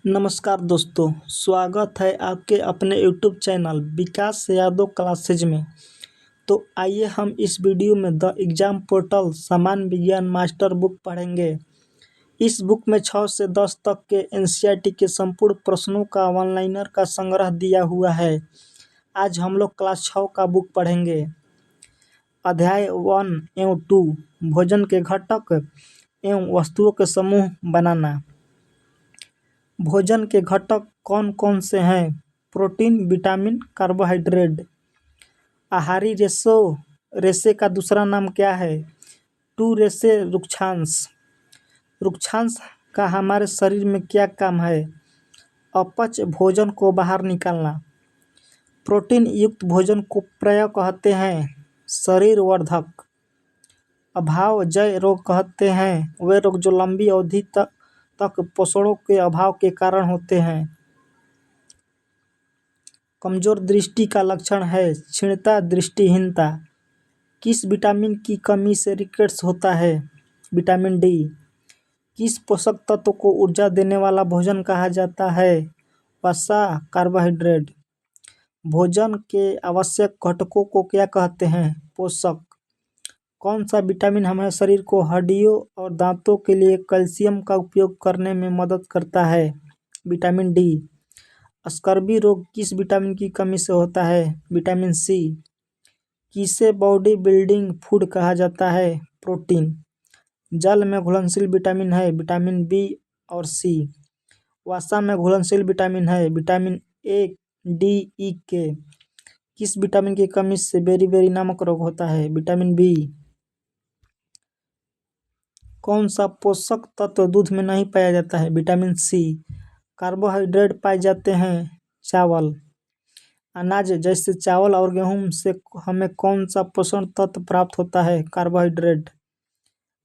नमस्कार दोस्तों, स्वागत है आपके अपने यूट्यूब चैनल विकास यादव क्लासेज में। तो आइए हम इस वीडियो में द एग्ज़ाम पोर्टल सामान्य विज्ञान मास्टर बुक पढ़ेंगे। इस बुक में 6 से 10 तक के एनसीईआरटी के संपूर्ण प्रश्नों का वन लाइनर का संग्रह दिया हुआ है। आज हम लोग क्लास 6 का बुक पढ़ेंगे। अध्याय 1 एवं 2 भोजन के घटक एवं वस्तुओं के समूह बनाना। भोजन के घटक कौन कौन से हैं? Protein, vitamin, carbohydrate. आहारी रेशे का दूसरा नाम क्या है? 2 रेशे रुक्षांश। रुक्षांश का हमारे शरीर में क्या काम है? अपच भोजन को बाहर निकालना। प्रोटीन युक्त भोजन को प्रायः कहते हैं शरीर वर्धक। अभावजन्य रोग कहते हैं वे रोग जो लंबी अवधि तक पोषणों के अभाव के कारण होते हैं। कमजोर दृष्टि का लक्षण है क्षीणता, दृष्टिहीनता। किस विटामिन की कमी से रिकेट्स होता है? Vitamin D. किस पोषक तत्व को ऊर्जा देने वाला भोजन कहा जाता है? वसा, कार्बोहाइड्रेट। भोजन के आवश्यक घटकों को क्या कहते हैं? पोषक। कौन सा विटामिन हमारे शरीर को हड्डियों और दांतों के लिए कैल्शियम का उपयोग करने में मदद करता है? Vitamin D. स्कर्वी रोग किस विटामिन की कमी से होता है? Vitamin C. किसे बॉडी बिल्डिंग फूड कहा जाता है? प्रोटीन। जल में घुलनशील विटामिन है विटामिन बी और सी। वसा में घुलनशील विटामिन है विटामिन ए, डी, ई, के। किस विटामिन की कमी से बेरी नामक रोग होता है? Vitamin B. कौन सा पोषक तत्व दूध में नहीं पाया जाता है? विटामिन सी। कार्बोहाइड्रेट पाए जाते हैं चावल। अनाज जैसे चावल और गेहूं से हमें कौन सा पोषण तत्व प्राप्त होता है? कार्बोहाइड्रेट।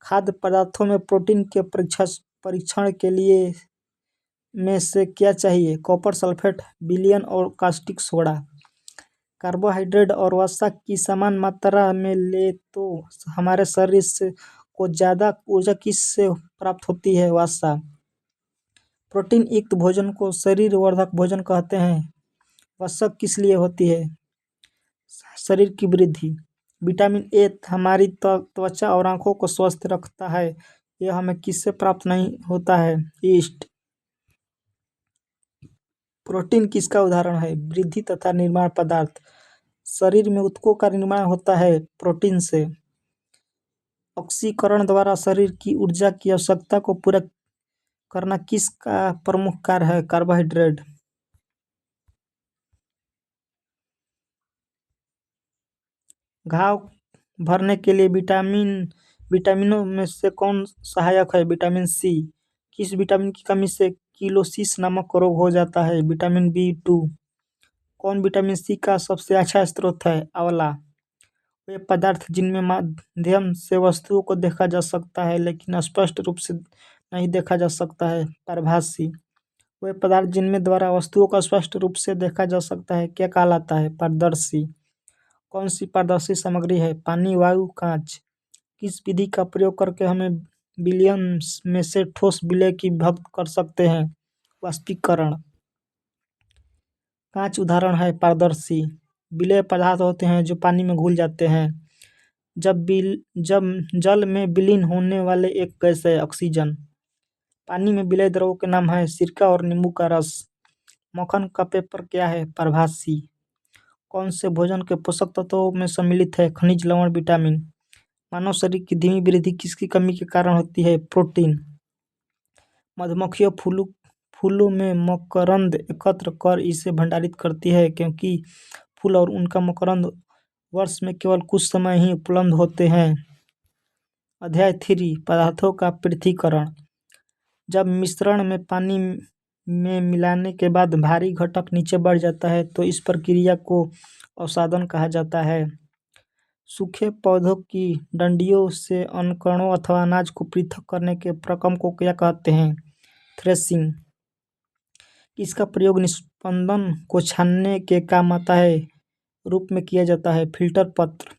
खाद्य पदार्थों में प्रोटीन के परीक्षण के लिए में से क्या चाहिए? कॉपर सल्फेट, विलियन और कास्टिक सोडा। कार्बोहाइड्रेट और वसा की समान मात्रा में ले तो हमारे शरीर से को ज़्यादा ऊर्जा किस से प्राप्त होती है? वसा। प्रोटीन युक्त भोजन को शरीर वर्धक भोजन कहते हैं। वसा किस लिए होती है? शरीर की वृद्धि। विटामिन ए हमारी त्वचा और आंखों को स्वस्थ रखता है। यह हमें किससे प्राप्त नहीं होता है? ईस्ट। प्रोटीन किसका उदाहरण है? वृद्धि तथा निर्माण पदार्थ। शरीर में ऊतकों का निर्माण होता है प्रोटीन से। ऑक्सीकरण द्वारा शरीर की ऊर्जा की आवश्यकता को पूरा करना किसका प्रमुख कार्य है? कार्बोहाइड्रेट। घाव भरने के लिए विटामिनों में से कौन सहायक है? Vitamin C. किस विटामिन की कमी से किलोसिस नामक रोग हो जाता है? विटामिन बी2। कौन विटामिन सी का सबसे अच्छा स्रोत है? आंवला। वे पदार्थ जिनमें माध्यम से वस्तुओं को देखा जा सकता है लेकिन स्पष्ट रूप से नहीं देखा जा सकता है? पारभासी। वे पदार्थ जिनमें द्वारा वस्तुओं को स्पष्ट रूप से देखा जा सकता है क्या कहलाता है? पारदर्शी। कौन सी पारदर्शी सामग्री है? पानी, वायु, कांच। किस विधि का प्रयोग करके हमें विलयन में से ठोस विलय की भक्त कर सकते हैं? वाष्पीकरण। कांच उदाहरण है पारदर्शी। विलय पदार्थ होते हैं जो पानी में घुल जाते हैं। जब जल में विलीन होने वाले एक गैस है ऑक्सीजन। पानी में विलय द्रवों के नाम है सिरका और नींबू का रस। मक्खन का पेपर क्या है? पारभासी। कौन से भोजन के पोषक तत्वों में सम्मिलित है? खनिज, लवण, विटामिन। मानव शरीर की धीमी वृद्धि किसकी कमी के कारण होती है? प्रोटीन। मधुमक्खियों फूलों में मकरंद एकत्र कर इसे भंडारित करती है क्योंकि फूल और उनका मकरंद वर्ष में केवल कुछ समय ही उपलब्ध होते हैं। अध्याय 3 पदार्थों का पृथक्करण। जब मिश्रण में पानी में मिलाने के बाद भारी घटक नीचे बढ़ जाता है तो इस प्रक्रिया को अवसादन कहा जाता है। सूखे पौधों की डंडियों से अनकणों अथवा अनाज को पृथक करने के प्रक्रम को क्या कहते हैं? थ्रेशिंग। इसका प्रयोग निष्पंदन को छानने के काम आता है रूप में किया जाता है? फिल्टर पत्र।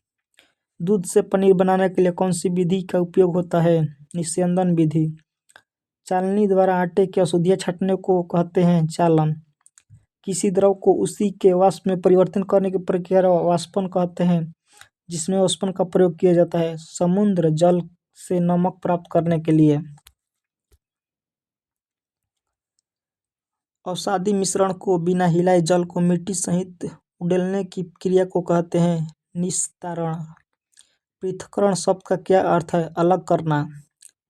दूध से पनीर बनाने के लिए कौन सी विधि का उपयोग होता है? निस्यंदन विधि। चालनी द्वारा आटे की अशुद्धियाँ छाँटने को कहते हैं चालन। किसी द्रव को उसी के वाष्प में परिवर्तन करने की प्रक्रिया वाष्पन कहते हैं, जिसमें वाष्पन का प्रयोग किया जाता है समुद्र जल से नमक प्राप्त करने के लिए। अवसादी मिश्रण को बिना हिलाए जल को मिट्टी सहित उड़ेलने की क्रिया को कहते हैं निस्तारण। पृथक्करण शब्द का क्या अर्थ है? अलग करना।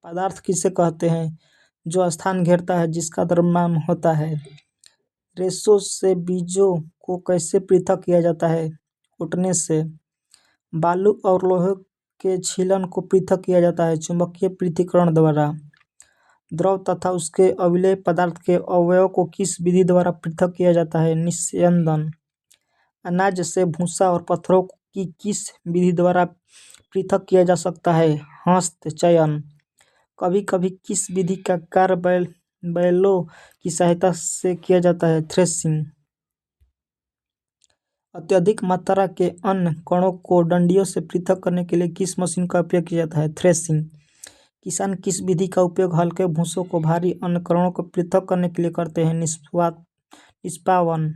पदार्थ किसे कहते हैं? जो स्थान घेरता है, जिसका द्रव्यमान होता है। रेशों से बीजों को कैसे पृथक किया जाता है? कूटने से। बालू और लोहे के छीलन को पृथक किया जाता है चुंबकीय पृथक्करण द्वारा। द्रव तथा उसके अविलेय पदार्थ के अवयव को किस विधि द्वारा पृथक किया जाता है? निस्यंदन। अनाज से भूसा और पत्थरों की किस विधि द्वारा पृथक किया जा सकता है? हस्तचयन। कभी कभी किस विधि का कार्य बैलों की सहायता से किया जाता है? थ्रेसिंग। अत्यधिक मात्रा के अन्न कणों को डंडियों से पृथक करने के लिए किस मशीन का उपयोग किया जाता है? थ्रेसिंग। किसान किस विधि का उपयोग हल्के भूसों को भारी अन्न कणों को पृथक करने के लिए करते हैं? निष्पावन।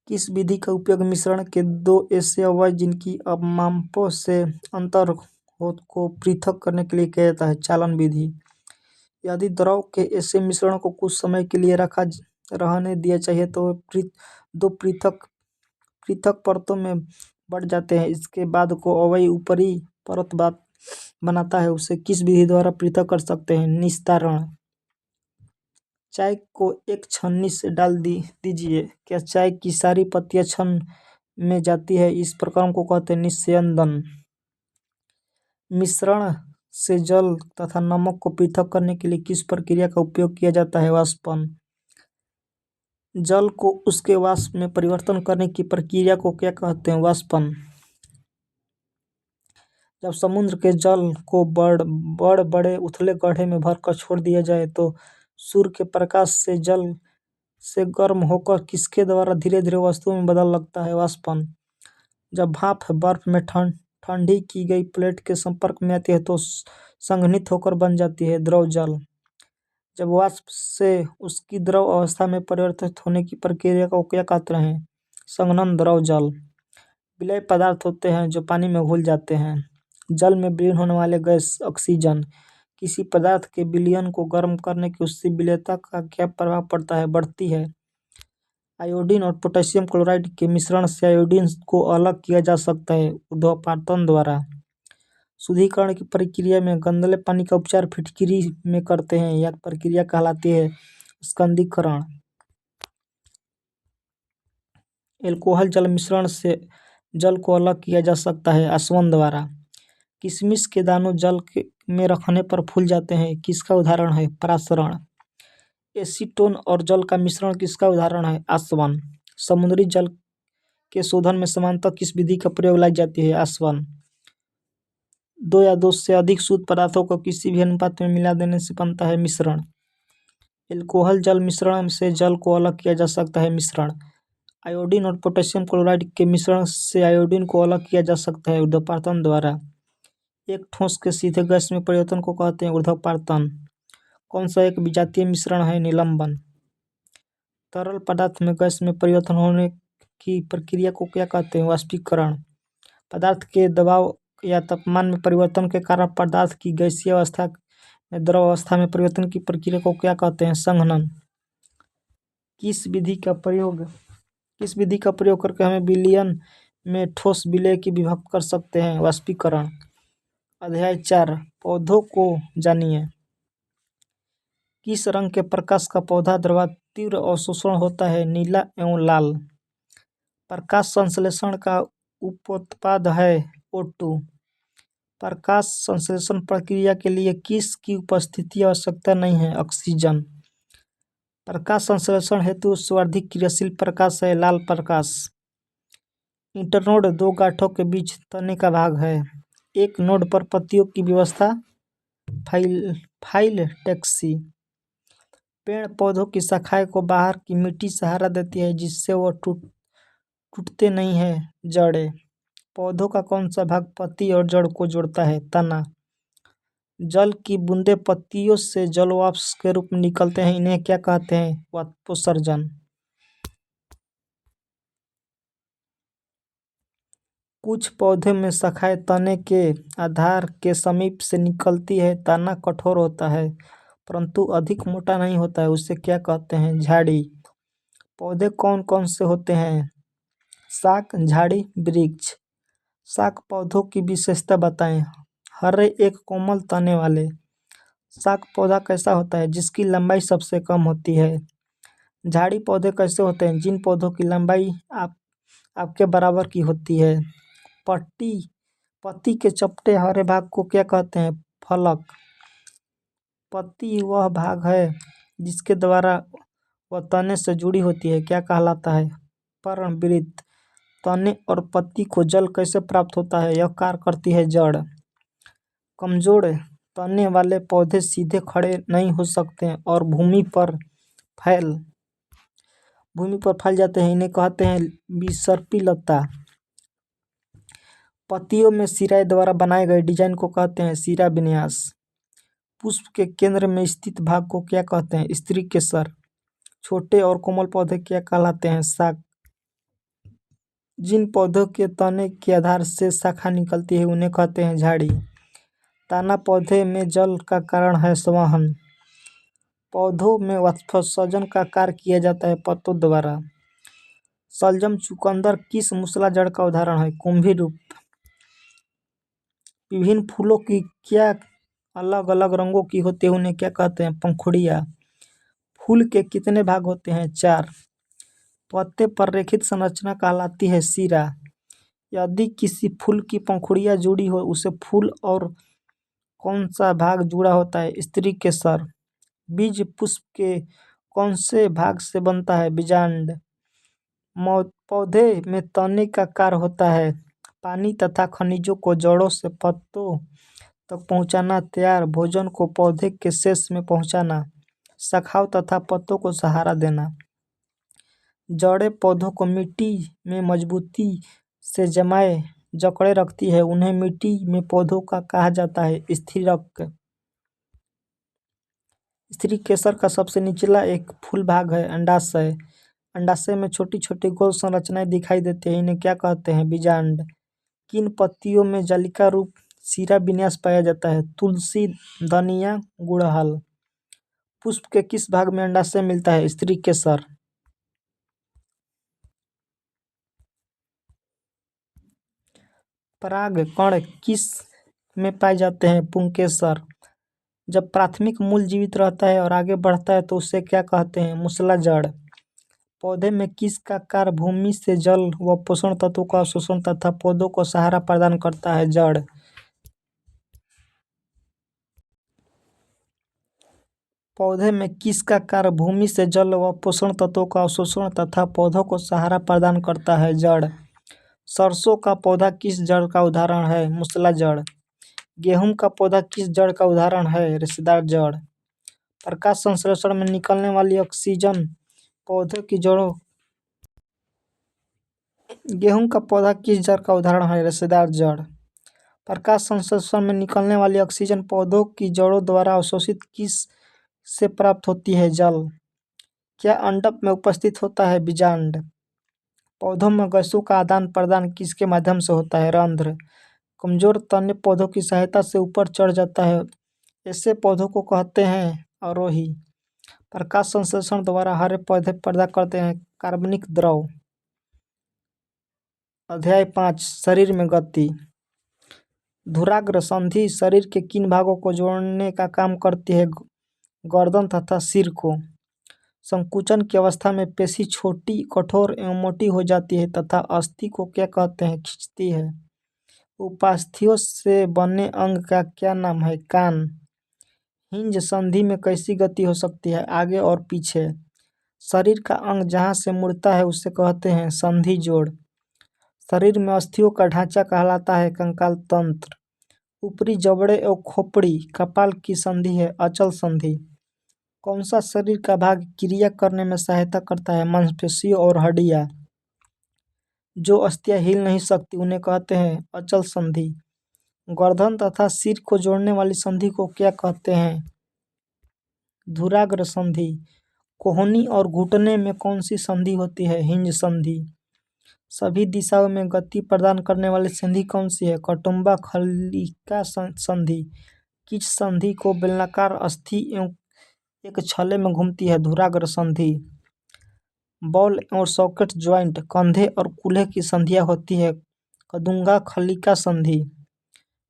किस विधि का उपयोग मिश्रण के दो ऐसे अवयव जिनकी अपमापों से अंतर हो को पृथक करने के लिए किया जाता है? चालन विधि। यदि द्रव के ऐसे मिश्रण को कुछ समय के लिए रहने दिया चाहिए तो वे दो पृथक परतों में बढ़ जाते हैं। इसके बाद को अवयव ऊपरी परत बनाता है, उसे किस विधि द्वारा पृथक कर सकते हैं? निस्तारण। चाय को एक छन्नी से डाल दीजिए, क्या चाय की सारी पत्तियां छन्न में जाती है? इस प्रक्रिया को कहते हैं निस्यंदन। मिश्रण से जल तथा नमक को पृथक करने के लिए किस प्रक्रिया का उपयोग किया जाता है? वाष्पन। जल को उसके वाष्प में परिवर्तन करने की प्रक्रिया को क्या कहते हैं? वाष्पन। जब समुद्र के जल को बड़े उथले गड्ढे में भरकर छोड़ दिया जाए तो सूर्य के प्रकाश से जल से गर्म होकर किसके द्वारा धीरे धीरे वस्तुओं में बदल लगता है? वाष्पन। जब भाप बर्फ में ठंडी की गई प्लेट के संपर्क में आती है तो संघनित होकर बन जाती है द्रव जल। जब वाष्प से उसकी द्रव अवस्था में परिवर्तित होने की प्रक्रिया को क्या कहते हैं? संघनन द्रव जल। विलेय पदार्थ होते हैं जो पानी में घुल जाते हैं। जल में विलीन होने वाले गैस ऑक्सीजन। किसी पदार्थ के विलयन को गर्म करने की उसकी विलेयता का क्या प्रभाव पड़ता है? बढ़ती है। आयोडीन और पोटेशियम क्लोराइड के मिश्रण से आयोडीन को अलग किया जा सकता है ऊर्ध्वपातन द्वारा। शुद्धिकरण की प्रक्रिया में गंदले पानी का उपचार फिटकिरी में करते हैं, यह प्रक्रिया कहलाती है स्कंदीकरण। एल्कोहल जल मिश्रण से जल को अलग किया जा सकता है आसवन द्वारा। किशमिश के दानों जल में रखने पर फूल जाते हैं, किसका उदाहरण है? परासरण। एसीटोन और जल का मिश्रण किसका उदाहरण है? आसवन। समुद्री जल के शोधन में सामान्यतः किस विधि का प्रयोग लाई जाती है? आसवन। दो या दो से अधिक शुद्ध पदार्थों को किसी भी अनुपात में मिला देने से बनता है मिश्रण। एल्कोहल जल मिश्रण से जल को अलग किया जा सकता है मिश्रण। आयोडीन और पोटेशियम क्लोराइड के मिश्रण से आयोडीन को अलग किया जा सकता है ऊर्ध्वपातन द्वारा। एक ठोस के सीधे गैस में परिवर्तन को कहते हैं ऊर्ध्वपातन। कौन सा एक विजातीय मिश्रण है? निलंबन। तरल पदार्थ में गैस में परिवर्तन होने की प्रक्रिया को क्या कहते हैं? वाष्पीकरण। पदार्थ के दबाव या तापमान में परिवर्तन के कारण पदार्थ की गैसीय अवस्था में द्रव अवस्था में परिवर्तन की प्रक्रिया को क्या कहते हैं? संघनन। किस विधि का प्रयोग करके हमें विलयन में ठोस विलय की विभक्त कर सकते हैं? वाष्पीकरण। अध्याय 4 पौधों को जानिए। किस रंग के प्रकाश का पौधा द्वारा तीव्र अवशोषण होता है? नीला एवं लाल। प्रकाश संश्लेषण का उपोत्पाद है O2। प्रकाश संश्लेषण प्रक्रिया के लिए किस की उपस्थिति आवश्यकता नहीं है? ऑक्सीजन। प्रकाश संश्लेषण हेतु सर्वाधिक क्रियाशील प्रकाश है लाल प्रकाश। इंटरनोड दो गांठों के बीच तने का भाग है। एक नोड पर पत्तियों की व्यवस्था फाइलटेक्सी। पेड़ पौधों की शाखाएं को बाहर की मिट्टी सहारा देती है जिससे वह टूटते नहीं है। जड़ें। पौधों का कौन सा भाग पत्ती और जड़ को जोड़ता है? तना। जल की बूंदें पत्तियों से जलवाष्प के रूप में निकलते हैं, इन्हें क्या कहते हैं? वाष्पोत्सर्जन। कुछ पौधे में शाखाएं तने के आधार के समीप से निकलती है। तना कठोर होता है परंतु अधिक मोटा नहीं होता है, उसे क्या कहते हैं? झाड़ी। पौधे कौन कौन से होते हैं? शाक, झाड़ी, वृक्ष। शाक पौधों की विशेषता बताएं। हरे एक कोमल तने वाले। शाक पौधा कैसा होता है? जिसकी लंबाई सबसे कम होती है। झाड़ी पौधे कैसे होते हैं? जिन पौधों की लंबाई आपके बराबर की होती है। पत्ती के चपटे हरे भाग को क्या कहते हैं? फलक। पत्ती वह भाग है जिसके द्वारा वह तने से जुड़ी होती है, क्या कहलाता है? पर्णवृत्त। तने और पत्ती को जल कैसे प्राप्त होता है? यह कार्य करती है जड़। कमजोर तने वाले पौधे सीधे खड़े नहीं हो सकते और फैल भूमि पर फैल जाते हैं, इन्हें कहते हैं विसर्पी लता। पत्तियों में सिराए द्वारा बनाए गए डिजाइन को कहते हैं सिरा विन्यास। पुष्प के केंद्र में स्थित भाग को क्या कहते हैं? स्त्री केसर। छोटे और कोमल पौधे क्या कहलाते हैं? शाक। जिन पौधों के तने के आधार से शाखा निकलती है उन्हें कहते हैं झाड़ी। तना पौधे में जल का कारण है संवहन। पौधों में वाष्पोत्सर्जन का कार्य किया जाता है पत्तों द्वारा। शलजम चुकंदर किस मूसला जड़ का उदाहरण है? कुंभी रूप। विभिन्न फूलों की क्या अलग अलग रंगों की होती है, उन्हें क्या कहते हैं? पंखुड़ियाँ। फूल के कितने भाग होते हैं? 4। पत्ते पर रेखित संरचना कहलाती है सिरा। यदि किसी फूल की पंखुड़ियाँ जुड़ी हो उसे फूल और कौन सा भाग जुड़ा होता है? स्त्री केसर। बीज पुष्प के कौन से भाग से बनता है? बीजांड। पौधे में तने का कार्य होता है पानी तथा खनिजों को जड़ों से पत्तों तक पहुंचाना। तैयार भोजन को पौधे के शेष में पहुंचाना। शाखाओं तथा पत्तों को सहारा देना। जड़ें पौधों को मिट्टी में मजबूती से जकड़े रखती है, उन्हें मिट्टी में पौधों का कहा जाता है स्थिरक। स्त्री केसर का सबसे निचला एक फूल भाग है अंडाशय। अंडाशय में छोटी छोटी गोल संरचनाएं दिखाई देती है, इन्हें क्या कहते हैं? बीजांड। किन पत्तियों में जालिका रूप सिरा विन्यास पाया जाता है? तुलसी, धनिया, गुड़हल। पुष्प के किस भाग में अंडाशय मिलता है? स्त्री केसर। पराग कण किस में पाए जाते हैं? पुंकेसर। जब प्राथमिक मूल जीवित रहता है और आगे बढ़ता है तो उसे क्या कहते हैं? मूसला जड़। पौधे में किसका कार्य भूमि से जल व पोषण तत्वों का अवशोषण तथा पौधों को सहारा प्रदान करता है? जड़। पौधे में किसका कार्य भूमि से जल व पोषण तत्वों का अवशोषण तथा पौधों को सहारा प्रदान करता है? जड़। सरसों का पौधा किस जड़ का उदाहरण है? मूसला जड़। गेहूं का पौधा किस जड़ का उदाहरण है? रेशेदार जड़। प्रकाश संश्लेषण में निकलने वाली ऑक्सीजन पौधे की जड़ों गेहूं का पौधा किस जड़ का उदाहरण है? रेशेदार जड़। प्रकाश संश्लेषण में निकलने वाली ऑक्सीजन पौधों की जड़ों द्वारा अवशोषित किस से प्राप्त होती है? जल। क्या अंडक में उपस्थित होता है? बीजांड। पौधों में गैसों का आदान प्रदान किसके माध्यम से होता है? रंध्र। कमजोर तने पौधों की सहायता से ऊपर चढ़ जाता है, ऐसे पौधों को कहते हैं अवरोही। प्रकाश संश्लेषण द्वारा हरे पौधे पैदा करते हैं कार्बनिक द्रव। अध्याय 5 शरीर में गति। धुराग्र संधि शरीर के किन भागों को जोड़ने का काम करती है? गर्दन तथा सिर को। संकुचन की अवस्था में पेशी छोटी, कठोर एवं मोटी हो जाती है तथा अस्थि को क्या कहते हैं? खींचती है। उपास्थियों से बने अंग का क्या नाम है? कान। हिंज संधि में कैसी गति हो सकती है? आगे और पीछे। शरीर का अंग जहाँ से मुड़ता है उसे कहते हैं संधि जोड़। शरीर में अस्थियों का ढांचा कहलाता है कंकाल तंत्र। ऊपरी जबड़े एवं खोपड़ी कपाल की संधि है अचल संधि। कौन सा शरीर का भाग क्रिया करने में सहायता करता है? मांसपेशियों और हड्डियाँ। जो अस्थियां हिल नहीं सकती उन्हें कहते हैं अचल संधि। गर्दन तथा सिर को जोड़ने वाली संधि को क्या कहते हैं? धुराग्र संधि। कोहनी और घुटने में कौन सी संधि होती है? हिंज संधि। सभी दिशाओं में गति प्रदान करने वाली संधि कौन सी है? कटुम्बा खलिका संधि। किस संधि को बेलनाकार अस्थि एवं एक छल्ले में घूमती है? धुराग्र संधि। बॉल और सॉकेट ज्वाइंट कंधे और कूल्हे की संधियां होती है। कदुंगा खलिका संधि।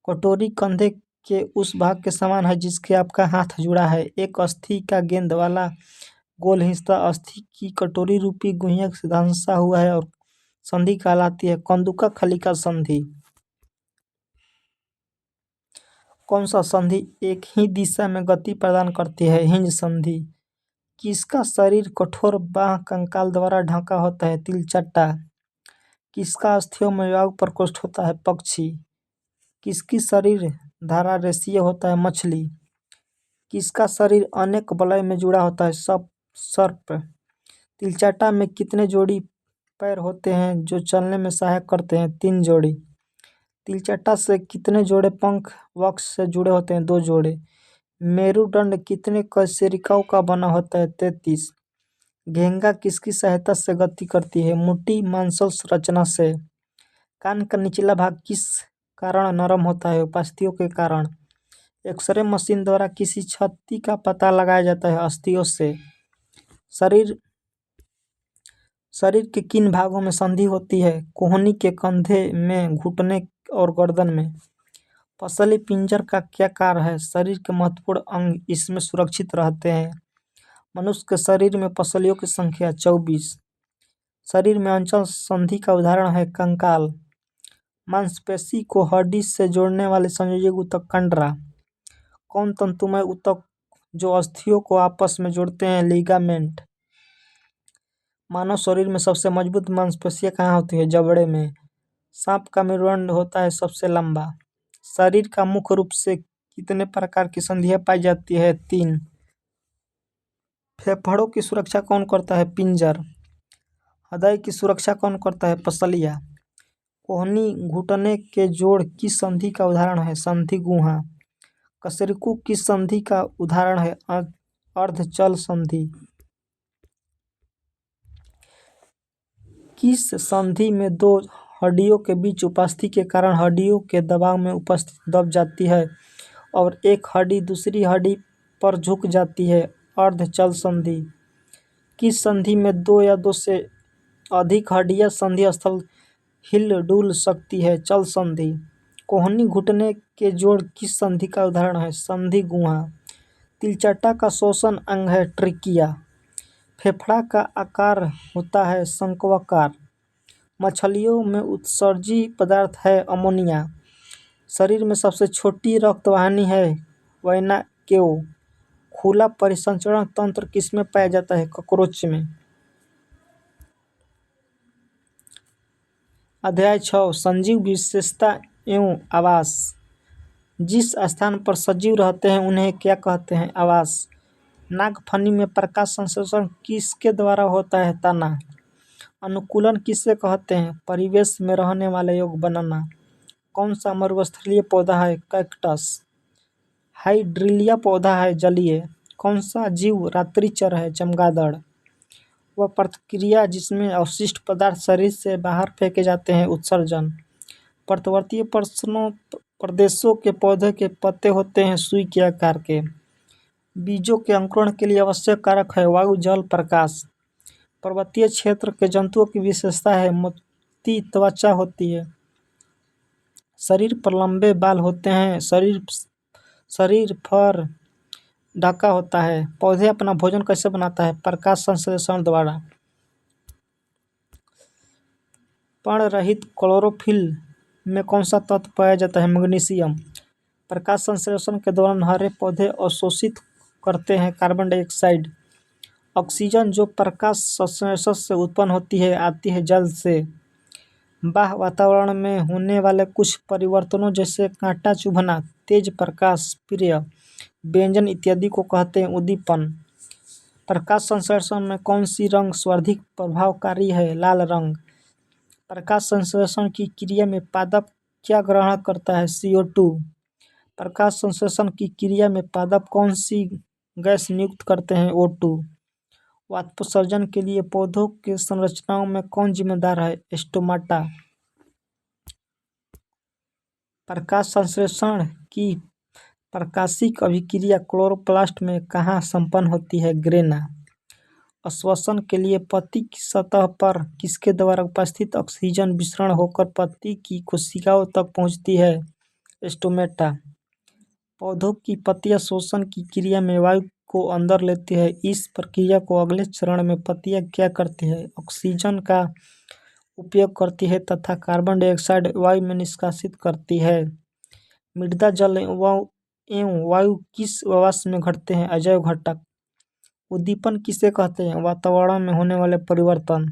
कटोरी कंधे के उस भाग के समान है जिसके आपका हाथ जुड़ा है। एक अस्थि का गेंद वाला गोल हिस्सा अस्थि की कटोरी रूपी गुहिया से धंसा हुआ है और संधि कहलाती है। कंदुका खलिका संधि। कौन सा संधि एक ही दिशा में गति प्रदान करती है? हिंज संधि। किसका शरीर कठोर बाह्य कंकाल द्वारा ढका होता है? तिलचट्टा। किसका अस्थियों में वायु प्रकोष्ठ होता है? पक्षी। किसकी शरीर धारा रेशीय होता है? मछली। किसका शरीर अनेक वलय में जुड़ा होता है? सर्प। तिलचट्टा में कितने जोड़ी पैर होते हैं जो चलने में सहायक करते हैं? 3 जोड़ी। तिलचट्टा से कितने जोड़े पंख वक्ष से जुड़े होते हैं? 2 जोड़े। मेरुदंड कितने कशेरुकियों का बना होता है? 33। घेंगा किसकी सहायता से गति करती है? मोटी मांसल संरचना से। कान का निचला भाग किस कारण नरम होता है? उपस्थितियों के कारण। एक्सरे मशीन द्वारा किसी क्षति का पता लगाया जाता है? अस्थियों से। शरीर के किन भागों में संधि होती है? कोहनी के, कंधे में, घुटने और गर्दन में। पसली पिंजर का क्या कार्य है? शरीर के महत्वपूर्ण अंग इसमें सुरक्षित रहते हैं। मनुष्य के शरीर में पसलियों की संख्या 24। शरीर में अंचल संधि का उदाहरण है कंकाल। मांसपेशी को हड्डी से जोड़ने वाले संयोजी ऊतक कंडरा। कौन तंतुमय ऊतक जो अस्थियों को आपस में जोड़ते हैं? लिगामेंट। मानव शरीर में सबसे मजबूत मांसपेशियां कहाँ होती है? जबड़े में। सांप का मेरुदंड होता है सबसे लंबा। शरीर का मुख्य रूप से कितने प्रकार की संधियां पाई जाती है? 3। फेफड़ों की सुरक्षा कौन करता है? पिंजर। हृदय की सुरक्षा कौन करता है? पसलियां। कोहनी घुटने के जोड़ किस संधि का उदाहरण है? संधि गुहा। कशेरुकि किस संधि का उदाहरण है? अर्धचल संधि। किस संधि में 2 हड्डियों के बीच उपस्थिति के कारण हड्डियों के दबाव में उपस्थिति दब जाती है और एक हड्डी दूसरी हड्डी पर झुक जाती है? अर्धचल संधि। किस संधि में 2 या 2 से अधिक हड्डियां संधि स्थल हिल डुल सकती है? चल संधि। कोहनी घुटने के जोड़ किस संधि का उदाहरण है? संधि गुहा। तिलचट्टा का श्वसन अंग है ट्रिकिया। फेफड़ा का आकार होता है शंक्वाकार। मछलियों में उत्सर्जी पदार्थ है अमोनिया। शरीर में सबसे छोटी रक्तवाहिनी है वेना केव। खुला परिसंचरण तंत्र किसमें पाया जाता है? कॉकरोच में। अध्याय 6 सजीव विशेषता एवं आवास। जिस स्थान पर सजीव रहते हैं उन्हें क्या कहते हैं? आवास। नागफनी में प्रकाश संश्लेषण किसके द्वारा होता है? तना। अनुकूलन किसे कहते हैं? परिवेश में रहने वाले योग्य बनाना। कौन सा मरुस्थलीय पौधा है? कैक्टस। हाइड्रिलिया पौधा है जलीय। कौन सा जीव रात्रिचर है? चमगादड़। वह प्रतिक्रिया जिसमें अवशिष्ट पदार्थ शरीर से बाहर फेंके जाते हैं? उत्सर्जन। पर्वतीय प्रदेशों के पौधे के पत्ते होते हैं सुई के आकार के। बीजों के अंकुरण के लिए आवश्यक कारक है वायु, जल, प्रकाश। पर्वतीय क्षेत्र के जंतुओं की विशेषता है मोटी त्वचा होती है। शरीर पर लंबे बाल होते हैं। शरीर फर ढका होता है। पौधे अपना भोजन कैसे बनाता है? प्रकाश संश्लेषण द्वारा। पर्णरहित क्लोरोफिल में कौन सा तत्व पाया जाता है? मैग्नीशियम। प्रकाश संश्लेषण के दौरान हरे पौधे अवशोषित करते हैं कार्बन डाइऑक्साइड। ऑक्सीजन जो प्रकाश संश्लेषण से उत्पन्न होती है आती है जल से। बाह्य वातावरण में होने वाले कुछ परिवर्तनों जैसे कांटा चुभना, तेज प्रकाश, प्रिय व्यंजन इत्यादि को कहते हैं उद्दीपन। प्रकाश संश्लेषण में कौन सी रंग सर्वाधिक प्रभावकारी है? लाल रंग। प्रकाश संश्लेषण की क्रिया में पादप क्या ग्रहण करता है? CO2। प्रकाश संश्लेषण की क्रिया में पादप कौन सी गैस नियुक्त करते हैं? O2। वाष्पोत्सर्जन के लिए पौधों के संरचनाओं में कौन जिम्मेदार है? स्टोमाटा। प्रकाश संश्लेषण की प्रकाशिक अभिक्रिया क्लोरोप्लास्ट में कहाँ संपन्न होती है? ग्रेना। श्वसन के लिए पत्ती की सतह पर किसके द्वारा उपस्थित ऑक्सीजन विसरण होकर पत्ती की कोशिकाओं तक पहुँचती है? स्टोमेटा। पौधों की पत्तियां श्वसन की क्रिया में वायु को अंदर लेती है। इस प्रक्रिया को अगले चरण में पत्तियां क्या करती है? ऑक्सीजन का उपयोग करती है तथा कार्बन डाइऑक्साइड वायु में निष्कासित करती है। मृदा, जल एवं वायु किस आवास में घटते हैं? अजैव घटक। उद्दीपन किसे कहते हैं? वातावरण में होने वाले परिवर्तन।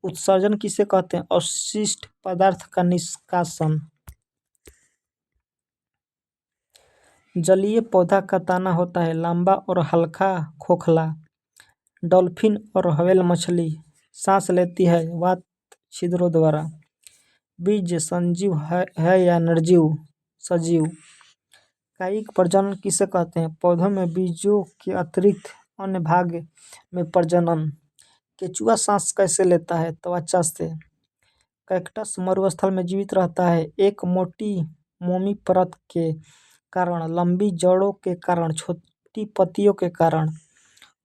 उत्सर्जन किसे कहते हैं? अवशिष्ट पदार्थ का निष्कासन। जलीय पौधा का तना होता है लंबा और हल्का खोखला। डॉल्फिन और व्हेल मछली सांस लेती है वात छिद्रों द्वारा। बीज संजीव है या निर्जीव? सजीव। कायिक प्रजनन किसे कहते हैं? पौधों में बीजों के अतिरिक्त अन्य भाग में प्रजनन। केंचुआ सांस कैसे लेता है? त्वचा से। कैक्टस मरुस्थल में जीवित रहता है एक मोटी मोमी परत के कारण, लंबी जड़ों के कारण, छोटी पत्तियों के कारण।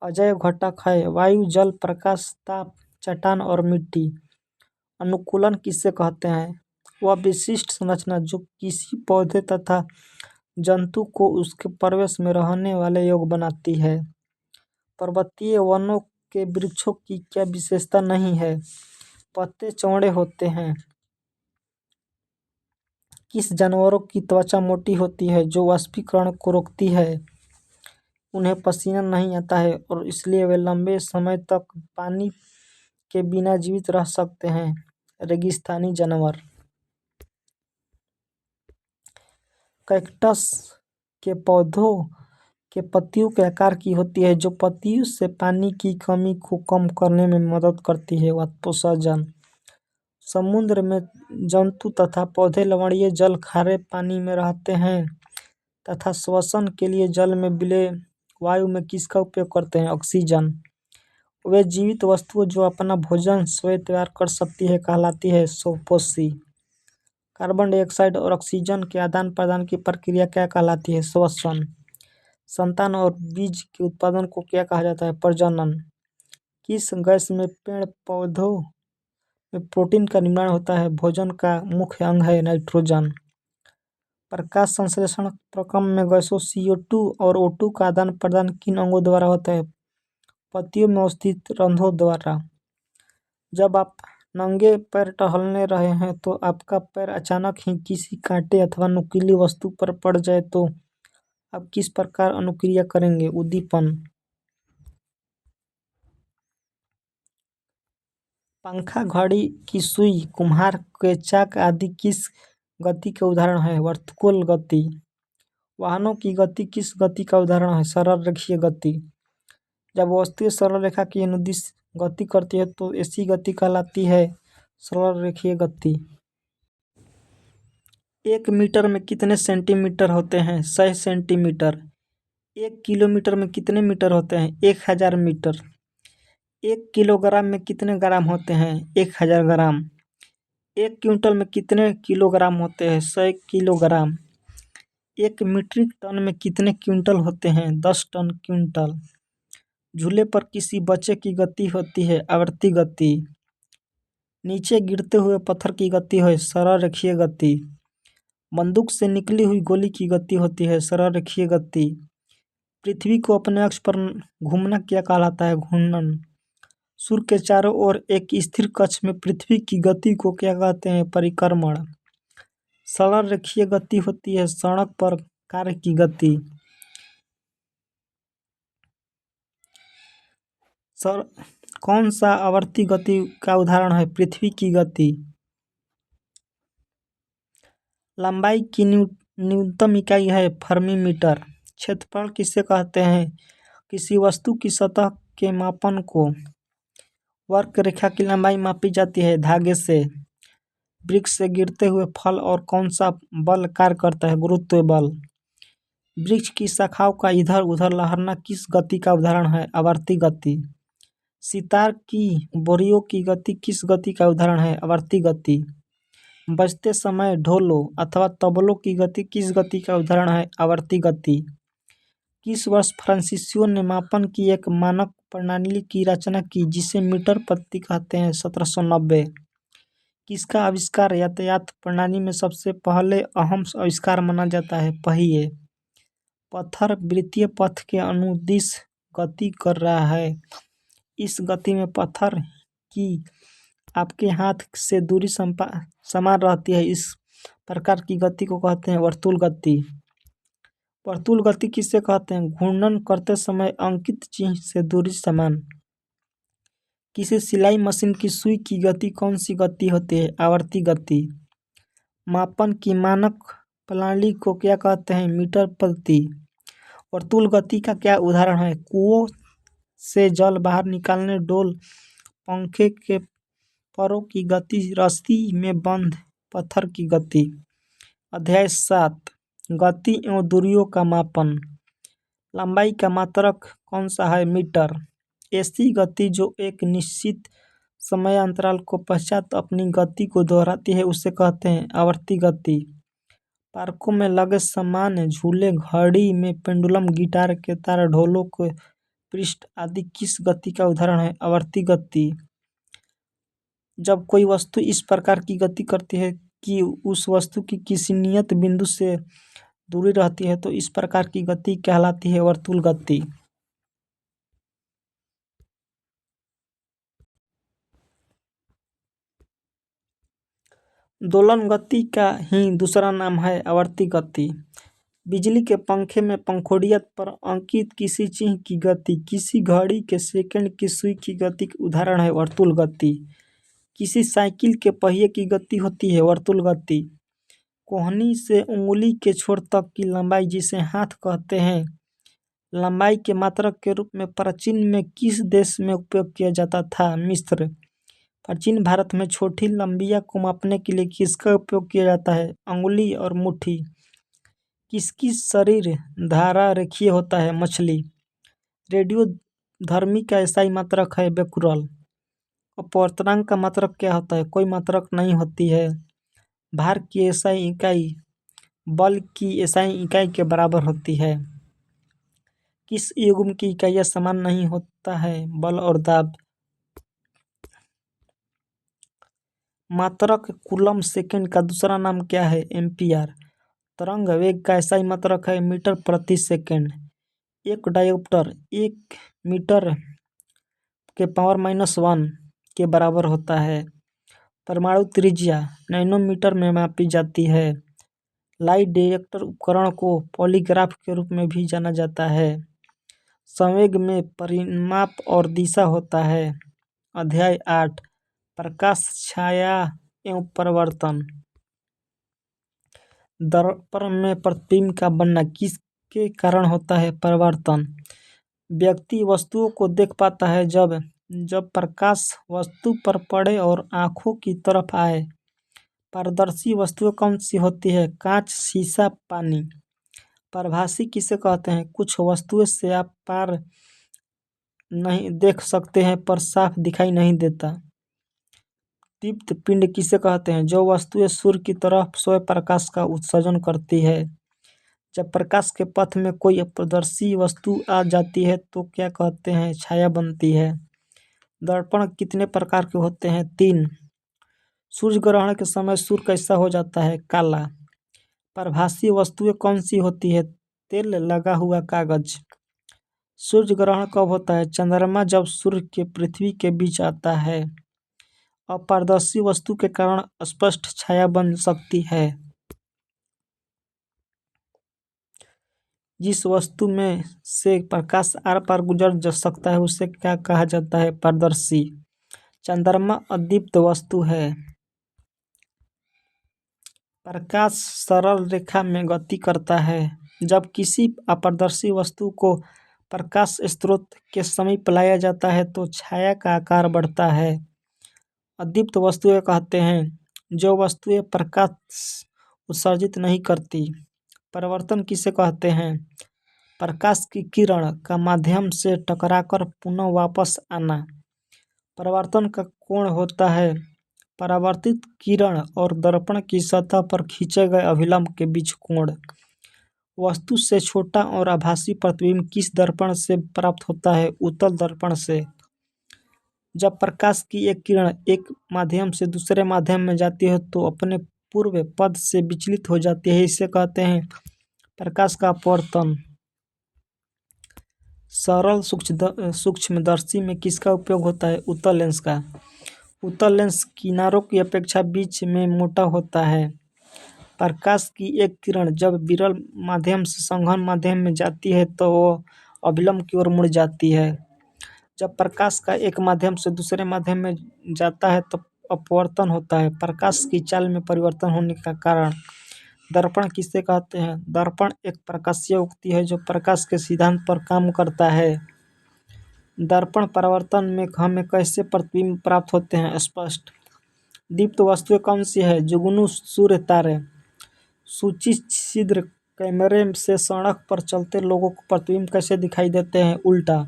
अजैव घटक है वायु, जल, प्रकाश, ताप, चट्टान और मिट्टी। अनुकूलन किसे कहते हैं? वह विशिष्ट संरचना जो किसी पौधे तथा जंतु को उसके परिवेश में रहने वाले योग्य बनाती है। पर्वतीय वनों के वृक्षों की क्या विशेषता नहीं है? पत्ते चौड़े होते हैं। किस जानवरों की त्वचा मोटी होती है जो वाष्पीकरण को रोकती है? उन्हें पसीना नहीं आता है और इसलिए वे लंबे समय तक पानी के बिना जीवित रह सकते हैं। रेगिस्तानी जानवर। कैक्टस के पौधों के पत्तियों के आकार की होती है जो पत्तियों से पानी की कमी को कम करने में मदद करती है। वाष्पोत्सर्जन। समुद्र में जंतु तथा पौधे लवणीय जल खारे पानी में रहते हैं तथा श्वसन के लिए जल में विलय वायु में किसका उपयोग करते हैं? ऑक्सीजन। वे जीवित वस्तुएं जो अपना भोजन स्वयं तैयार कर सकती है कहलाती है स्वपोषी। कार्बन डाइऑक्साइड और ऑक्सीजन के आदान प्रदान की प्रक्रिया क्या कहलाती है? श्वसन। संतान और बीज के उत्पादन को क्या कहा जाता है? प्रजनन। किस गैस में पेड़ पौधों में प्रोटीन का निर्माण होता है? भोजन का मुख्य अंग है नाइट्रोजन। प्रकाश संश्लेषण प्रक्रम में गैसों CO2 और O2 का आदान प्रदान किन अंगों द्वारा होता है? पत्तियों में अवस्थित रंध्रों द्वारा। जब आप नंगे पैर टहलने रहे हैं तो आपका पैर अचानक ही किसी कांटे अथवा नुकीली वस्तु पर पड़ जाए तो आप किस प्रकार अनुक्रिया करेंगे? उद्दीपन। पंखा, घड़ी की सुई, कुम्हार के चाक आदि किस गति के उदाहरण हैं? वर्तुल गति। वाहनों की गति किस गति का उदाहरण है? सरल रेखीय गति। जब वस्तुएं सरल रेखा की अनुदिश गति करती है तो ऐसी गति कहलाती है सरल रेखीय गति। 1 मीटर में कितने सेंटीमीटर होते हैं? 100 सेंटीमीटर। 1 किलोमीटर में कितने मीटर होते हैं? 1000 मीटर। 1 किलोग्राम में कितने ग्राम होते हैं? 1000 ग्राम। 1 क्विंटल में कितने किलोग्राम होते हैं? 100 किलोग्राम। 1 मीट्रिक टन में कितने क्विंटल होते हैं? 10 टन क्विंटल। झूले पर किसी बच्चे की गति होती है आवर्ती गति। नीचे गिरते हुए पत्थर की गति है सरल रेखीय गति। बंदूक से निकली हुई गोली की गति होती है सरल रेखीय गति। पृथ्वी को अपने अक्ष पर घूमना क्या कहलाता है? घूर्णन। सूर्य के चारों ओर एक स्थिर कक्ष में पृथ्वी की गति को क्या कहते हैं? परिक्रमण। सरल रेखीय गति होती है सड़क पर कार की गति। कौन सा आवर्ती गति का उदाहरण है? पृथ्वी की गति। लंबाई की न्यूनतम इकाई है फर्मी मीटर। क्षेत्रफल किसे कहते हैं? किसी वस्तु की सतह के मापन को। वक्र रेखा की लंबाई मापी जाती है धागे से। वृक्ष से गिरते हुए फल और कौन सा बल कार्य करता है? गुरुत्व बल। वृक्ष की शाखाओं का इधर उधर लहरना किस गति का उदाहरण है? आवर्ती गति। सितार की बोरियों की गति किस गति का उदाहरण है? आवर्ती गति। बजते समय ढोलों अथवा तबलों की गति किस गति का उदाहरण है? आवर्ती गति। किस वर्ष फ्रांसीसियों ने मापन की एक मानक प्रणाली की रचना की जिसे मीटर प्रति कहते हैं? 1790। किसका आविष्कार यातायात प्रणाली में सबसे पहले अहम आविष्कार माना जाता है? पहिए। पत्थर वृत्तीय पथ के अनुदिश गति कर रहा है। इस गति में पत्थर की आपके हाथ से दूरी समान रहती है। इस प्रकार की गति को कहते हैं वर्तुल गति। वर्तुल गति किसे कहते हैं? घूर्णन करते समय अंकित चिन्ह से दूरी समान। किसी सिलाई मशीन की सुई की गति कौन सी गति होती है? आवर्ती गति। मापन की मानक प्रणाली को क्या कहते हैं? मीटर प्रति। वर्तुल गति का क्या उदाहरण है? कुओं से जल बाहर निकालने, डोल, पंखे के परों की गति, रस्सी में बंद पत्थर की गति। अध्याय 7 गति एवं दूरियों का मापन। लंबाई का मात्रक कौन सा है? मीटर। ऐसी गति जो एक निश्चित समय अंतराल को पश्चात अपनी गति को दोहराती है उसे कहते हैं आवर्ती गति। पार्कों में लगे सामान्य झूले, घड़ी में पेंडुलम, गिटार के तार, ढोलों के पृष्ठ आदि किस गति का उदाहरण है? आवर्ती गति। जब कोई वस्तु इस प्रकार की गति करती है कि उस वस्तु की किसी नियत बिंदु से दूरी रहती है तो इस प्रकार की गति कहलाती है वर्तुल गति। दोलन गति का ही दूसरा नाम है आवर्ती गति। बिजली के पंखे में पंखुड़ियों पर अंकित किसी चिन्ह की गति किसी घड़ी के सेकंड की सुई की गति का उदाहरण है वर्तुल गति। किसी साइकिल के पहिए की गति होती है वर्तुल गति। कोहनी से उंगली के छोर तक की लंबाई जिसे हाथ कहते हैं, लंबाई के मात्रक के रूप में प्राचीन में किस देश में उपयोग किया जाता था? मिस्र। प्राचीन भारत में छोटी लंबिया को मापने के लिए किसका उपयोग किया जाता है? अंगुली और मुट्ठी। किसकी शरीर धारा रेखीय होता है? मछली। रेडियोधर्मी का एसआई मात्रक है बेकुरल। अपवर्तनांक का मात्रक क्या होता है? कोई मात्रक नहीं होती है। भार की एसआई इकाई बल की एसआई इकाई के बराबर होती है। किस युग्म की इकाइयां समान नहीं होता है? बल और दाब। मात्रक कूलम सेकंड का दूसरा नाम क्या है? एम्पियर। तरंग वेग का एसआई मात्रक है मीटर प्रति सेकंड। एक डायोप्टर 1 मीटर के पावर -1 के बराबर होता है। परमाणु त्रिज्या नैनोमीटर में मापी जाती है। लाई डिटेक्टर उपकरण को पॉलीग्राफ के रूप में भी जाना जाता है। संवेग में परिमाप और दिशा होता है। अध्याय 8 प्रकाश, छाया एवं परावर्तन। दर्पण में प्रतिबिंब का बनना किसके कारण होता है? परावर्तन। व्यक्ति वस्तुओं को देख पाता है जब प्रकाश वस्तु पर पड़े और आंखों की तरफ आए। पारदर्शी वस्तुएं कौन सी होती है? कांच, शीशा, पानी। पारभासी किसे कहते हैं? कुछ वस्तुएं से आप पार नहीं देख सकते हैं पर साफ दिखाई नहीं देता। दीप्त पिंड किसे कहते हैं? जो वस्तुएं सूर्य की तरफ स्वयं प्रकाश का उत्सर्जन करती है। जब प्रकाश के पथ में कोई अपारदर्शी वस्तु आ जाती है तो क्या कहते हैं? छाया बनती है। दर्पण कितने प्रकार के होते हैं? 3। सूर्य ग्रहण के समय सूर्य कैसा हो जाता है? काला। प्रभासी वस्तुएं कौन सी होती है? तेल लगा हुआ कागज। सूर्य ग्रहण कब होता है? चंद्रमा जब सूर्य के पृथ्वी के बीच आता है। अपारदर्शी वस्तु के कारण स्पष्ट छाया बन सकती है। जिस वस्तु में से प्रकाश आर पार गुजर जा सकता है उसे क्या कहा जाता है? पारदर्शी। चंद्रमा अदीप्त वस्तु है। प्रकाश सरल रेखा में गति करता है। जब किसी अपारदर्शी वस्तु को प्रकाश स्रोत के समीप लाया जाता है तो छाया का आकार बढ़ता है। अदीप्त वस्तुएं कहते हैं जो वस्तुएं प्रकाश उत्सर्जित नहीं करती। परावर्तन किसे कहते हैं? प्रकाश की किरण का माध्यम से टकराकर पुनः वापस आना। परावर्तन का कोण होता है परावर्तित किरण और दर्पण की सतह पर खींचे गए अभिलंब के बीच कोण। वस्तु से छोटा और आभासी प्रतिबिंब किस दर्पण से प्राप्त होता है? उत्तल दर्पण से। जब प्रकाश की एक किरण एक माध्यम से दूसरे माध्यम में जाती है तो अपने पूर्व पथ से विचलित हो जाती है, इसे कहते हैं प्रकाश का अपवर्तन। सरल सूक्ष्मदर्शी में किसका उपयोग होता है? उत्तल लेंस का। उत्तल लेंस किनारों की अपेक्षा बीच में मोटा होता है। प्रकाश की एक किरण जब विरल माध्यम से सघन माध्यम में जाती है तो वह अभिलंब की ओर मुड़ जाती है। जब प्रकाश का एक माध्यम से दूसरे माध्यम में जाता है तो अपवर्तन होता है, प्रकाश की चाल में परिवर्तन होने का कारण। दर्पण किसे कहते हैं? दर्पण एक प्रकाशीय उक्ति है जो प्रकाश के सिद्धांत पर काम करता है। दर्पण परावर्तन में हमें कैसे प्रतिबिंब प्राप्त होते हैं? स्पष्ट। दीप्त वस्तुएं कौन सी है? जुगनू, सूर्य, तारे। सूची छिद्र कैमरे से सड़क पर चलते लोगों को प्रतिबिंब कैसे दिखाई देते हैं? उल्टा।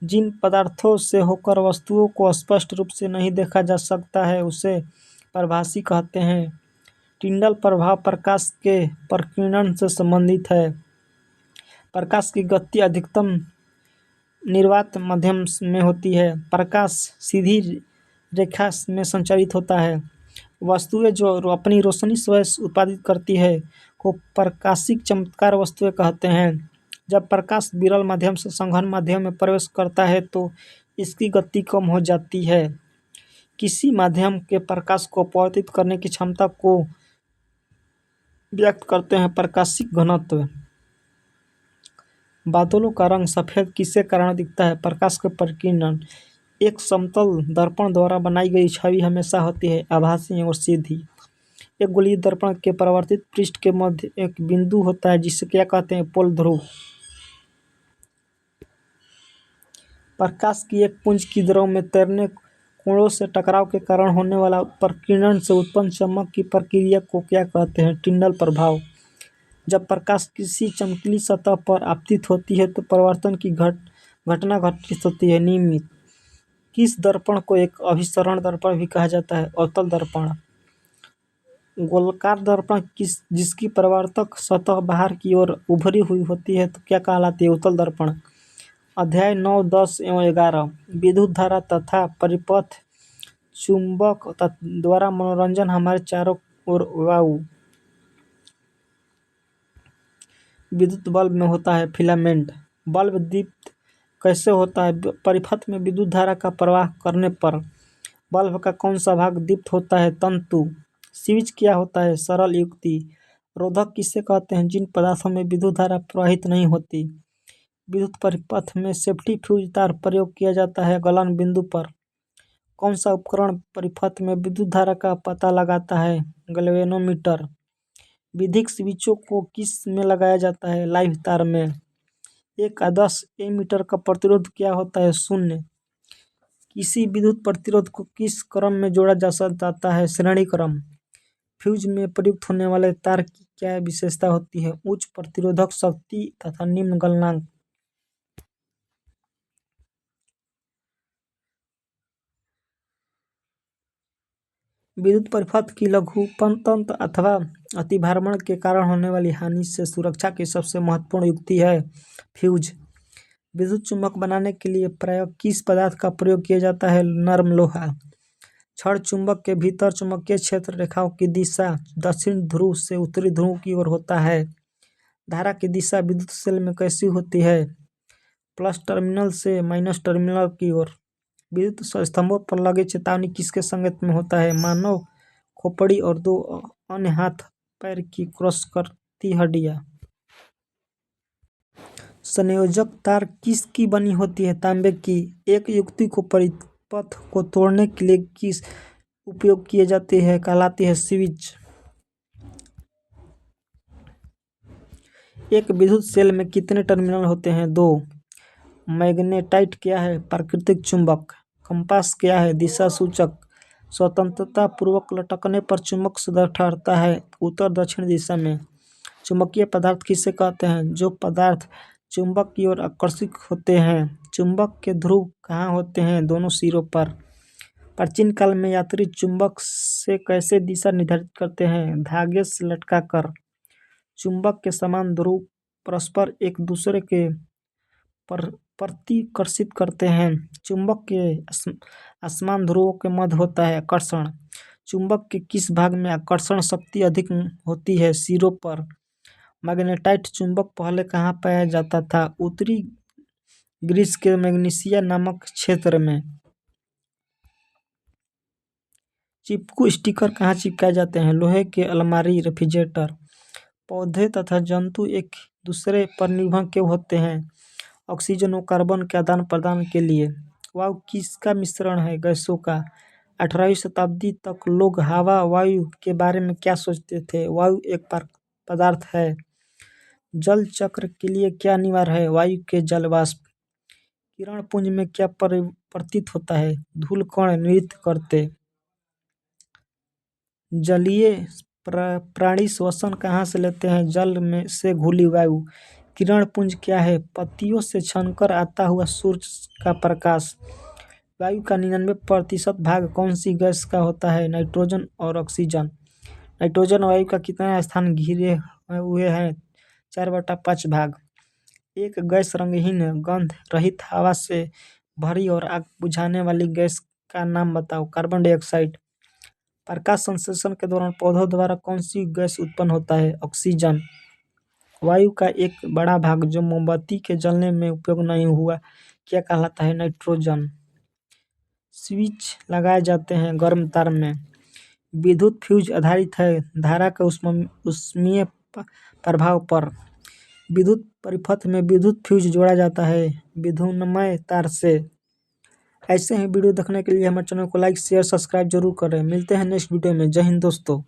जिन पदार्थों से होकर वस्तुओं को स्पष्ट रूप से नहीं देखा जा सकता है उसे प्रभासी कहते हैं। टिंडल प्रभाव प्रकाश के प्रकीर्णन से संबंधित है। प्रकाश की गति अधिकतम निर्वात माध्यम में होती है। प्रकाश सीधी रेखा में संचारित होता है। वस्तुएं जो अपनी रोशनी स्वयं उत्पादित करती है को प्रकाशिक चमत्कार वस्तुएं कहते हैं। जब प्रकाश विरल माध्यम से सघन माध्यम में प्रवेश करता है तो इसकी गति कम हो जाती है। किसी माध्यम के प्रकाश को अपवर्तित करने की क्षमता को व्यक्त करते हैं प्रकाशिक घनत्व। बादलों का रंग सफेद किसके कारण दिखता है? प्रकाश के प्रकीर्णन। एक समतल दर्पण द्वारा बनाई गई छवि हमेशा होती है आभासी और सीधी। एक गोलीय दर्पण के परावर्तित पृष्ठ के मध्य एक बिंदु होता है जिसे क्या कहते हैं? पोल ध्रुव। प्रकाश की एक पुंज की द्रव में तैरने कोणों से टकराव के कारण होने वाला प्रकीर्णन से उत्पन्न चमक की प्रक्रिया को क्या कहते हैं? टिंडल प्रभाव। जब प्रकाश किसी चमकीली सतह पर आपतित होती है तो परावर्तन की घटना घटित होती है। नियमित। किस दर्पण को एक अभिसरण दर्पण भी कहा जाता है? अवतल दर्पण। गोलाकार दर्पण जिसकी परावर्तक सतह बाहर की ओर उभरी हुई होती है तो क्या कहलाती है? उत्तल दर्पण। अध्याय 9, 10 एवं 11 विद्युत धारा तथा परिपथ चुंबक द्वारा मनोरंजन हमारे चारों ओर वायु। विद्युत बल्ब में होता है फिलामेंट। बल्ब दीप्त कैसे होता है? परिपथ में विद्युत धारा का प्रवाह करने पर बल्ब का कौन सा भाग दीप्त होता है? तंतु। स्विच क्या होता है? सरल युक्ति। रोधक किसे कहते हैं? जिन पदार्थों में विद्युत धारा प्रवाहित नहीं होती। विद्युत परिपथ में सेफ्टी फ्यूज तार प्रयोग किया जाता है गलन बिंदु पर। कौन सा उपकरण परिपथ में विद्युत धारा का पता लगाता है? गैल्वेनोमीटर। विद्युत स्विचों को किस में लगाया जाता है? लाइव तार में। एक आदर्श एमीटर का प्रतिरोध क्या होता है? शून्य। किसी विद्युत प्रतिरोध को किस क्रम में जोड़ा जाता है? श्रेणी क्रम। फ्यूज में प्रयुक्त होने वाले तार की क्या विशेषता होती है? उच्च प्रतिरोधक शक्ति तथा निम्न गलनांक। विद्युत परिपथ की लघुपतन अथवा अतिभारमण के कारण होने वाली हानि से सुरक्षा की सबसे महत्वपूर्ण युक्ति है फ्यूज। विद्युत चुम्बक बनाने के लिए प्रायः किस पदार्थ का प्रयोग किया जाता है? नरम लोहा। क्षण चुंबक के भीतर चुंबकीय क्षेत्र रेखाओं की दिशा दक्षिण ध्रुव से उत्तरी ध्रुव की ओर होता है। धारा की दिशा विद्युत सेल में कैसी होती है? प्लस टर्मिनल से माइनस टर्मिनल की ओर। विद्युत स्तंभों पर लगे चेतावनी किसके संकेत में होता है? मानव खोपड़ी और दो अन्य हाथ पैर की क्रॉस करती हड्डियां। संयोजक तार किसकी बनी होती है? तांबे की। एक युक्ति को परिपथ को तोड़ने के लिए किस उपयोग किए जाती है? कहलाती है स्विच। एक विद्युत सेल में कितने टर्मिनल होते हैं? 2। मैग्नेटाइट क्या है? प्राकृतिक चुंबक। कंपास क्या है? दिशा सूचक। स्वतंत्रता पूर्वक लटकने पर चुंबक सदा ठहरता है उत्तर दक्षिण दिशा में। चुंबकीय पदार्थ किसे कहते हैं? जो पदार्थ चुंबक की ओर आकर्षित होते हैं। चुंबक के ध्रुव कहाँ होते हैं? दोनों सिरों पर। प्राचीन काल में यात्री चुंबक से कैसे दिशा निर्धारित करते हैं? धागे से लटकाकर। चुंबक के समान ध्रुव परस्पर एक दूसरे के प्रतिकर्षित करते हैं। चुंबक के असमान ध्रुवों के मध्य होता है आकर्षण। चुंबक के किस भाग में आकर्षण शक्ति अधिक होती है? सिरों पर। मैग्नेटाइट चुंबक पहले कहाँ पाया जाता था? उत्तरी ग्रीस के मैग्नीसिया नामक क्षेत्र में। चिपकू स्टिकर कहाँ चिपकाए जाते हैं? लोहे के अलमारी, रेफ्रिजरेटर। पौधे तथा जंतु एक दूसरे पर निर्भर क्यों होते हैं? ऑक्सीजन और कार्बन के आदान प्रदान के लिए। वायु किसका मिश्रण है? गैसों का। 18वीं शताब्दी तक लोग हवा वायु के बारे में क्या सोचते थे? वायु एक पदार्थ है। जल चक्र के लिए क्या अनिवार्य है? वायु के जल वाष्प। किरण पुंज में क्या परिवर्तित होता है? धूल कण नृत्य करते। जलीय प्राणी श्वसन कहाँ से लेते हैं? जल में से घुली वायु। किरण पुंज क्या है? पत्तियों से छनकर आता हुआ सूर्य का प्रकाश। वायु का 99% भाग कौन सी गैस का होता है? नाइट्रोजन और ऑक्सीजन। नाइट्रोजन वायु का कितना स्थान घिरे हुए हैं? 4/5 भाग। एक गैस रंगहीन गंध रहित हवा से भरी और आग बुझाने वाली गैस का नाम बताओ। Carbon dioxide. प्रकाश संश्लेषण के दौरान पौधों द्वारा कौन सी गैस उत्पन्न होता है? ऑक्सीजन। वायु का एक बड़ा भाग जो मोमबत्ती के जलने में उपयोग नहीं हुआ क्या कहलाता है? नाइट्रोजन। स्विच लगाए जाते हैं गर्म तार में। विद्युत फ्यूज आधारित है धारा के ऊष्मीय प्रभाव पर। विद्युत परिपथ में विद्युत फ्यूज जोड़ा जाता है विद्युन्मय तार से। ऐसे ही वीडियो देखने के लिए हमारे चैनल को लाइक शेयर सब्सक्राइब जरूर करें। मिलते हैं नेक्स्ट वीडियो में। जय हिंद दोस्तों।